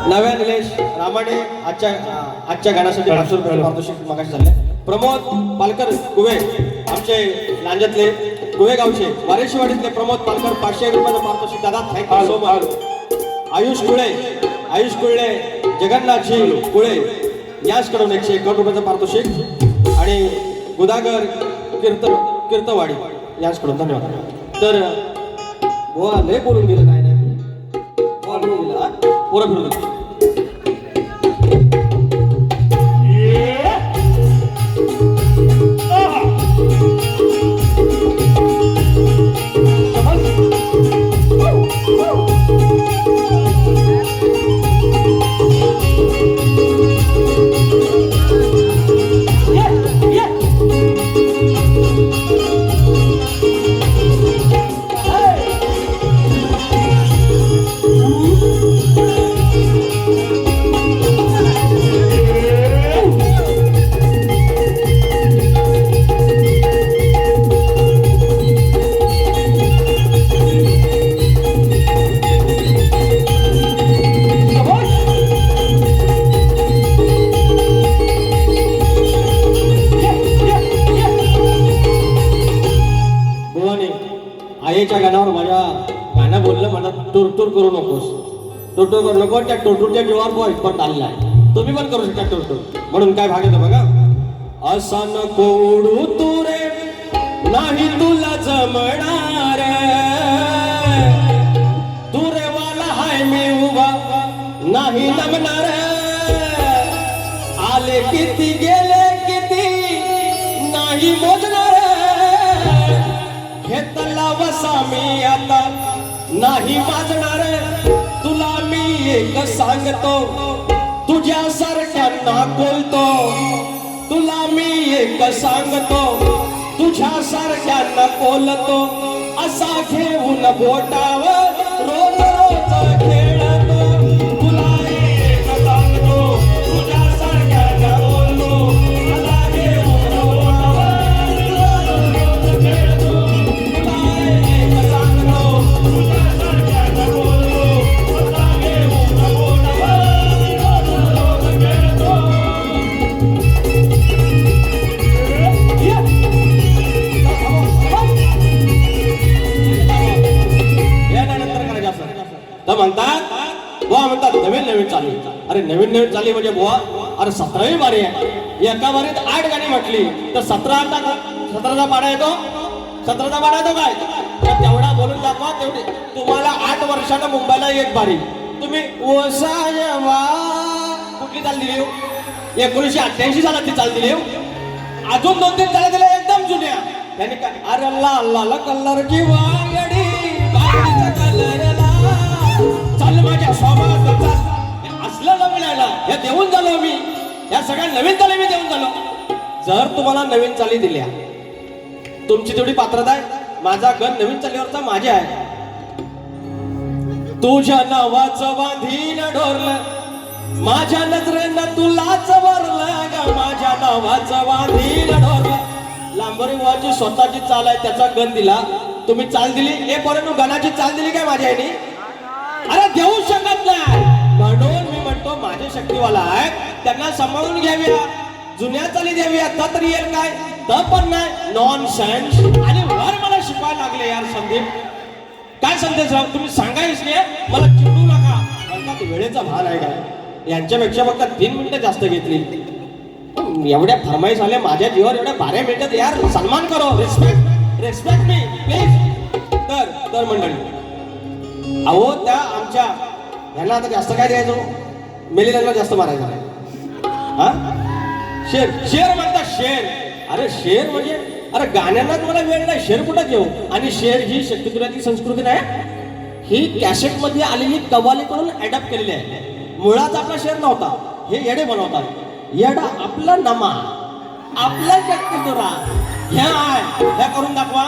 नव्या निलेश रामाने आजच्या गाण्यासाठी 500 रुपये पारितोषिक मागाशी झाले. प्रमोद पालकर कुवे आमचे लांजातले कुवे गावचे वारेशीवाडीतले प्रमोद पालकर 500 रुपयाचं पारितोषिक. दादा थँक्यू सो मच. आयुष कुळे जगन्नाथजी कुळे याचकडून 151 रुपयाचं पारितोषिक आणि गुदागर कीर्तवाडी याचकडून धन्यवाद. तर बुवा लय बोलून गेलं काय नाही बोलून गेला पोरं फिरून गेलं. आईच्या गाण्यावर माझ्या गाणं बोललं मला टुरटूर करू नकोस. टुरटूर करू नको. त्या टुरटूरच्या जीवावर बॉय पण आलेला आहे. तुम्ही पण करू शकता टुरटूर. म्हणून काय भाग येतो बघा. असा नको उडू तू रे नाही तुला जमणार तू रे वाला हाय मी उभा नाही लग्नार आले किती गेले किती नाही मोजणार घेतला वसा मी आता नाही वाजणार तुला मी एक सांगतो तुझ्यासारख्यांना बोलतो तुला मी एक सांगतो तुझ्यासारख्यांना बोलतो असा घेऊन बोटावर रोज रोज खेळतो तुला एक सांगतो तुझ्यासारख्यांना बोलतो असा घेऊन बोटावर रोज रोज खेळतो तुला एक सांगतो तुझ्यासारख्यांना बोलतो असा घेऊन बोटावर रोज रोज खेळतो. म्हणतात बुवा म्हणतात नवीन चाली. अरे नवीन चाली म्हणजे बुवा अरे 17वी बारी आहे. एका बारीत 8 गाणी म्हटली तर 17चा पाडा येतो. 17चा पाडा येतो काय तर तेवढा बोलून दाखवा. तेवढी तुम्हाला 8 वर्षानं मुंबईला एक बारी तुम्ही ओसायवा कुठली चाल दिली 1988 सालात ती चाल दिली. अजून 2-3 चाल दिल्या एकदम जुन्या. त्यांनी काय अरे लाल कलर किंवा गडी कलरला चाल माझ्या सोबत असलं नवीन आला हे देऊन झालो मी. या सगळ्या नवीन चाली मी देऊन झालो. जर तुम्हाला नवीन चाली दिल्या तुमची तेवढी पात्रता आहे. माझा गण नवीन चालीवरचा माझ्या आहे. तुझ्या नावाचं बांधीन ढोरलं माझ्या नजरेनं तुलाच वरलं ग माझ्या नावाचं बांधीन ढोरलं. लांबरी वाची स्वतःची चाल आहे त्याचा गण दिला तुम्ही चाल दिली. ए परंतु गणाची चाल दिली काय माझ्या आईने अरे देऊ शकत नाही. म्हणून मी म्हणतो माझे शक्तीवाला आहे त्यांना सांभाळून घ्याव्या जुन्या चाली द्याव्या तरी येईल काय तर पण नाही नॉन सेन्स. आणि वर मला शिकवायला लागले यार संदीप काय संदेश राव तुम्ही सांगायच नाही मला चिडू नका म्हणतात वेळेचा भान आहे काय. यांच्यापेक्षा फक्त 3 मिनिटं जास्त घेतली. एवढ्या फरमाईश आल्या माझ्या जीवावर एवढ्या 12 मिनिटात यार सन्मान करो. Respect me please. तर मंडळी अहो त्या आमच्या यांना आता जास्त काय द्यायचं मेलेल्यांना जास्त मारायचं हा. शेर म्हणतात शेर. अरे शेर म्हणजे अरे गाण्यांनाच मला वेळ नाही शेर कुठं घेऊ. आणि शेर ही शक्तिपुराची संस्कृती नाही. ही कॅसेट मध्ये आलेली कव्वालीकडून अडॅप्ट केलेली आहे. मुळात आपला शेर नव्हता. हे येडे बनवतात. येडा आपला नमा आपला शक्तिपुरा ह्या करून दाखवा.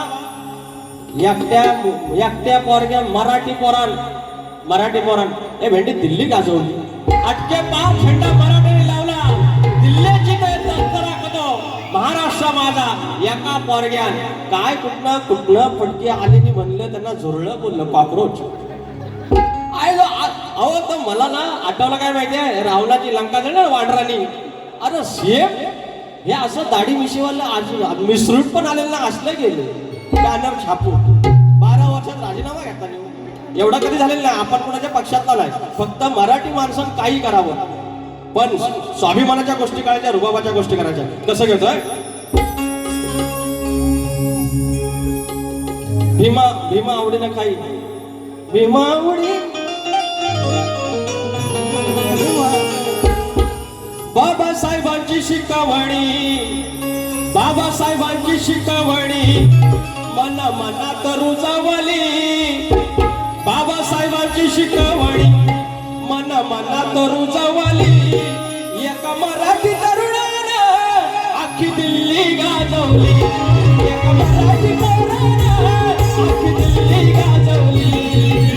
एकट्या पोरग्या मराठी पोरान ए भेंडी दिल्ली गाजवली अटके पार झेंडा मराठीने लावला दिल्लीची महाराष्ट्र माझा. एका पोरग्यान काय कुठनं फटके आलेली म्हणलं त्यांना झुरळं बोललं कॉक्रोच. अहो तर मला ना आठवलं काय माहितीये, रावणाची लंका ना वानरांनी, अरे सेम हे असं दाढी मिशीवाला मिसरूट पण आलेलं ना, असलं गेले बॅनर छापून 12 वर्षात राजीनामा घेतला नाही. एवढं कधी झालेलं नाही. आपण कोणाच्या पक्षातला नाही, फक्त मराठी माणसानं काही करावं, पण स्वाभिमानाच्या गोष्टी करायच्या, रुबाबाच्या गोष्टी करायच्या. कसं घेतोय भीमा भीमा आवडी ना काही, भीमा आवडी बाबासाहेबांची शिकवणी, बाबासाहेबांची शिकवणी मना मनात रुजवली, बाबासाहेबांची शिकवणी मना मनात रुजवली, एका मराठी तरुणानं अख्खी दिल्ली गाजवली, एका मराठी तरुणानं अख्खी दिल्ली गाजवली,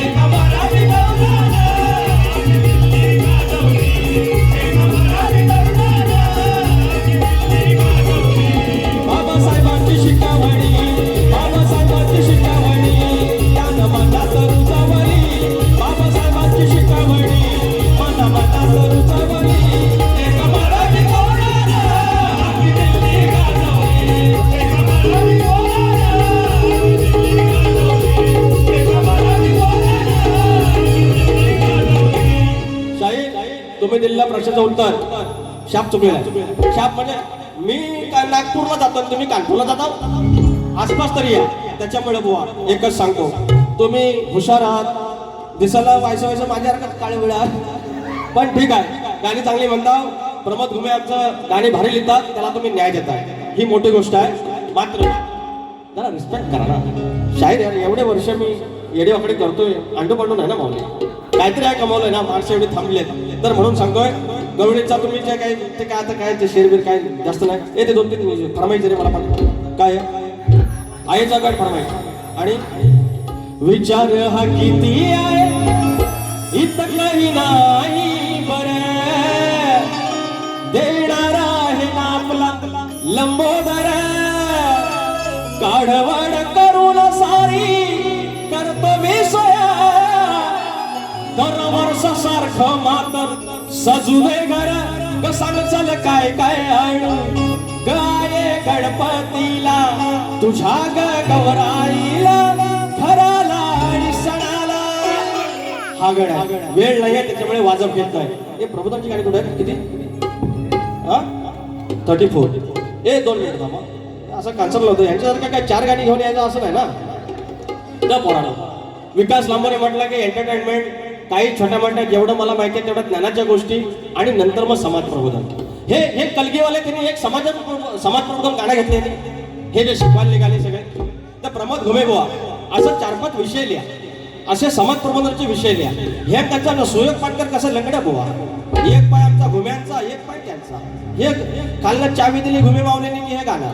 एका मराठी तरुणानं अख्खी दिल्ली गाजवली, एका मराठी तरुणानं अख्खी दिल्ली गाजवली. बाबासाहेबांची शिकवणी, बाबासाहेबांची शिकवणी त्यानं मनात रुजवली, बाबासाहेबांची शिकवणी मना मनात रुजवली, एका मराठी तरुणानं अख्खी दिल्ली गाजवली, एका मराठी तरुणानं अख्खी दिल्ली गाजवली, एका मराठी तरुणानं अख्खी दिल्ली गाजवली. शाहीर तुम्ही दिलेल्या प्रश्नाचं उत्तर शाप चुकलेला. शाप म्हणजे मी नागपूरला जातो आणि तुम्ही कानपूरला जाता, आसपास तरी या. त्याच्यामुळे बुवा एकच सांगतो, तुम्ही हुशार आहात, दिसायला व्हायचं माझ्यासारखं काळे वेळ आहात, पण ठीक आहे, गाणी चांगली म्हणता. प्रमोद घुमे आमचं गाणी भारी लिहितात, त्याला तुम्ही न्याय देता, ही मोठी गोष्ट आहे. मात्र जरा रिस्पेक्ट करा ना. शाहीर यार एवढे वर्ष मी येडेवाकडे करतोय, अंडू पडून आहे ना मावले, काहीतरी आहे कमावलंय ना, माणसं एवढी थांबलेत. तर म्हणून सांगतोय गवळीचा तुम्ही जे काही ते काय आता काय ते शेरबीर काय जास्त नाही, येते 2-3 फरमाईश जरी मला पण काय आईचा गट फरमाईश. आणि विचार हा किती आहे इतकंही नाही बरं, देणारा आहे ना आपला लंबोदर, काढवड करून सारी करतो मी सोया, दरवर्ष सारखं मातर सजू दे घर, सांग चल काय काय आणू गाये गणपतीला तुझ्या गवराईला, घराला आणि सणाला. हा गडा वेळ नाहीये त्याच्यामुळे वाजव घेत नाही. हे प्रबोधनची गाणी कुठे आहे? किती 34. 2 मिनिट थांबा, असं कॅन्सल होतं. यांच्यासारखं काय 4 गाणी घेऊन यायचं असं नाही ना. त्या पोराला विकास लांबरे म्हटलं की एंटरटेनमेंट, काही छोट्या मोठ्या जेवढं मला माहिती आहे तेवढ्या ज्ञानाच्या गोष्टी, आणि नंतर मग समाज प्रबोधन. हे कलगीवाले त्यांनी एक समाज प्रबोधन गाणं घेतले, हे जे शिकवायला निघाले सगळे. तर प्रमोद घुमे बुवा असं 4-5 विषय लिहा, असे समाज प्रबोधनाचे विषय लिहा. हे त्याचा सुयोग पाटकर कसं लंगड्या बुवा, एक पाय आमचा घुम्यांचा, एक पाय त्यांचा, हे कालनं चावी दिली घुमे मावलेनी की हे गाणं,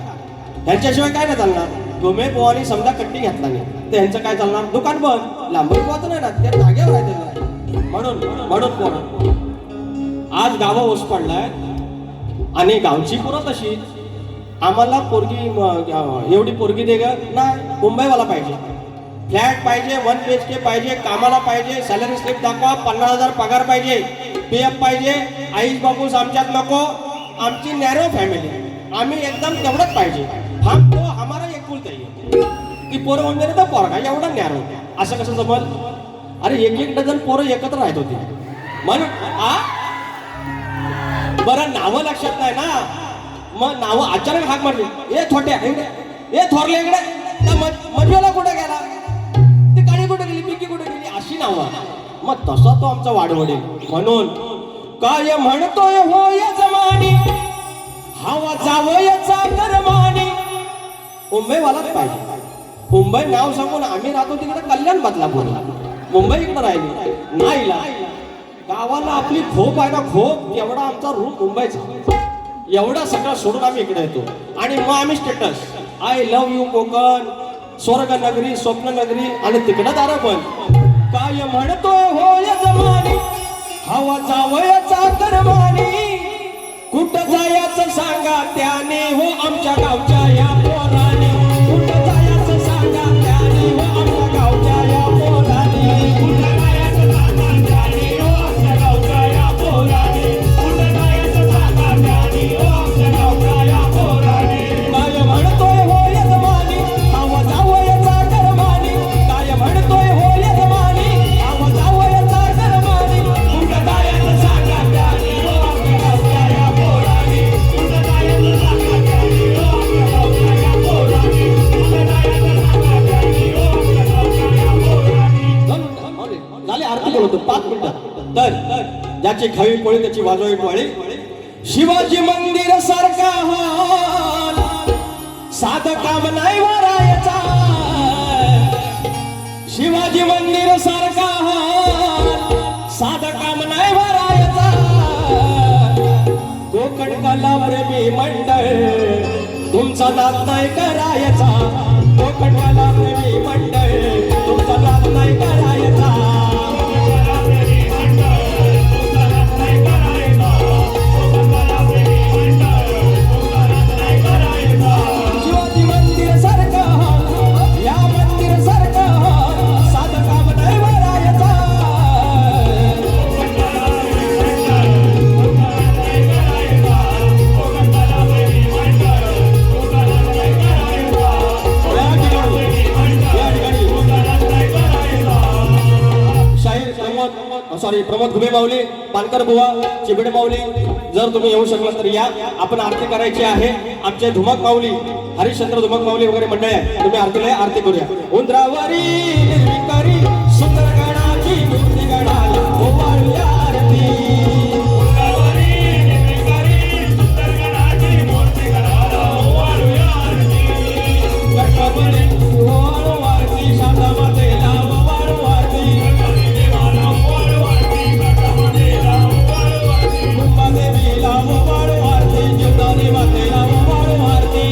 ह्यांच्याशिवाय काय नाही चालणार. घुमे बुवानी समजा कट्टी घेतला नाही तर ह्यांचं काय चालणार, दुकान बंद. लांबरी बुवाचं नाही ना, त्या जागेवर आहे त्यांना. म्हणून पोरा आज गावं ओस पडलाय, आणि गावची पोरं तशी. आम्हाला पोरगी एवढी पोरगी दे ग नाही, मुंबईवाला पाहिजे, फ्लॅट पाहिजे, 1 BHK पाहिजे, कामाला पाहिजे, सॅलरी स्लिप दाखवा, 50,000 पगार पाहिजे, PF पाहिजे, आईस बापूस आमच्यात नको, आमची नॅरो फॅमिली, आम्ही एकदम तेवढंच पाहिजे. हम तो हमारा एकुलता ही. ती पोरं म्हणजे तर पोरगा एवढा नॅरो, असं कसं जमल. अरे 1-1 डझन पोरं एकत्र राहत होती म्हणून. बरं नावं लक्षात नाही ना, मग नावं अचानक हाक मारली, ए छोट्या इकडे, ए थोरल्या इकडे, मजवेला कुठे गेला, ती काळी कुठे गेली, पिकी कुठे गेली, अशी नावं. मग तसा तो आमचा वाढवडील. म्हणून काय म्हणतोय होय जमानी, हवा जावयाचा करमानी, मुंबईवालाच पाहिजे. मुंबई नाव सांगून आम्ही राहतो तिकडे कल्याण बदलापूर, मुंबई इकडे राहिली नाहीला. गावाला आपली खोप आहे ना, खोप एवढा आमचा रूम मुंबईचा, एवढा सगळं सोडून आम्ही इकडे येतो. आणि मग आम्ही status I love you Konkan, स्वर्ग नगरी, स्वप्न नगरी, आणि तिकडं दारा पण. काय म्हणतोय होय जमानी, हवा जावयाचा करमानी, कुठं जायचं सांगा त्याने हो आमच्या गावच्या या पोराने, कुठं जायचं सांगा त्याने हो आमच्या गावच्या या पोराने, कुठं जायचं सांगा त्याने हो ज्याची खावी पोळी त्याची वाजवावी टोळी शिवाजी मंदिर सारखा हाल साधं काम नाही वरायचा शिवाजी मंदिर सारखा हाल साधं काम नाही भरायचा कोकण कला प्रेमी मंडळ तुमचा नाद नाही करायचा कोकण कला प्रेमी मंडळ तुमचा नाद नाही करायचा शिवाजी मंदिर सारखं हाल या मंदिर सारखं हाल साधं काम नाही भरायचा प्रमोद घुमे माऊली पानकर बुवा चिबडे माऊली जर तुम्ही येऊ शकला तर या आपण आरती करायची आहे आमचे धुमक माऊली हरिश्चंद्र धुमक माऊली वगैरे मंडळ आहे तुम्ही आरतीला आरती करूया उंदरावरी निर्विकारी सुंदर गणाची मूर्ती गणाला ओवाळूया आरती उंदरावरी निर्विकारी सुंदर गणाची मूर्ती गणाला ओवाळूया आरती गणपती ओवाळू आरती शारदा मातेला ओवाळू आरती देवीला ओवाळू आरती जीवदानी मातेला ओवाळू आरती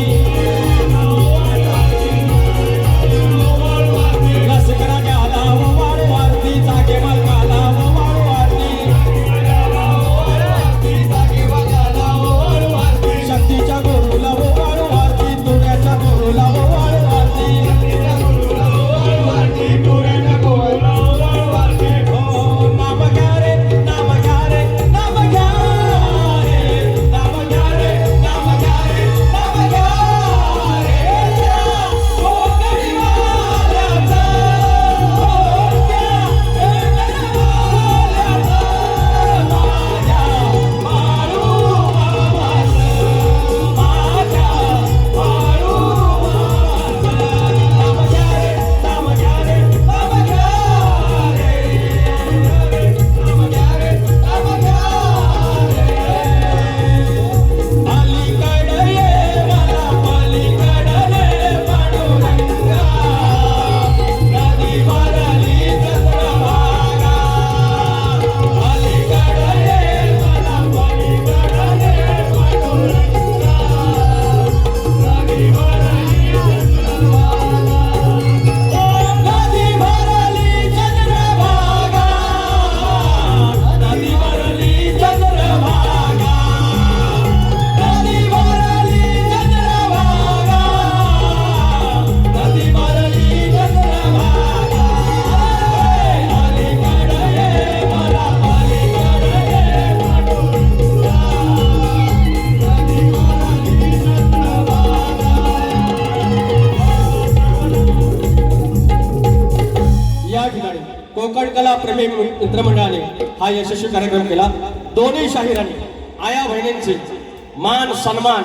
रसिकराजाला ओवाळू आरती जागे मालकाला ओवाळू आरती शक्तीच्या गुरुला ओवाळू आरती तुऱ्याच्या गुरुला ओवाळू आरती हो नाम घ्या रे नाम घ्या रे नाम घ्या कोकण कला प्रेमी मित्रमंडळाने हा यशस्वी कार्यक्रम केला दोन्ही शाहिरांनी आया बहिणींचे मान सन्मान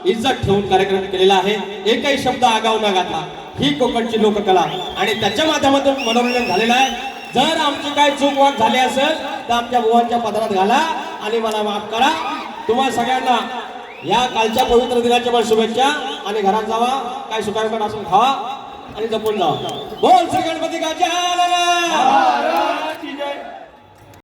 इज्जत ठेवून कार्यक्रम केलेला आहे एकही शब्द आगाऊ न घातला ही कोकणची लोककला आणि त्याच्या माध्यमातून मनोरंजन झालेलं आहे जर आमची काय चूक वाक झाली असेल तर आमच्या बुवांच्या पदरात घाला आणि मला माफ करा तुम्हाला सगळ्यांना या कालच्या पवित्र दिनाच्या मला शुभेच्छा आणि घरात जावा काय सुखावट असून खावा आणि जपून जावा बोल श्री गणपती गजानन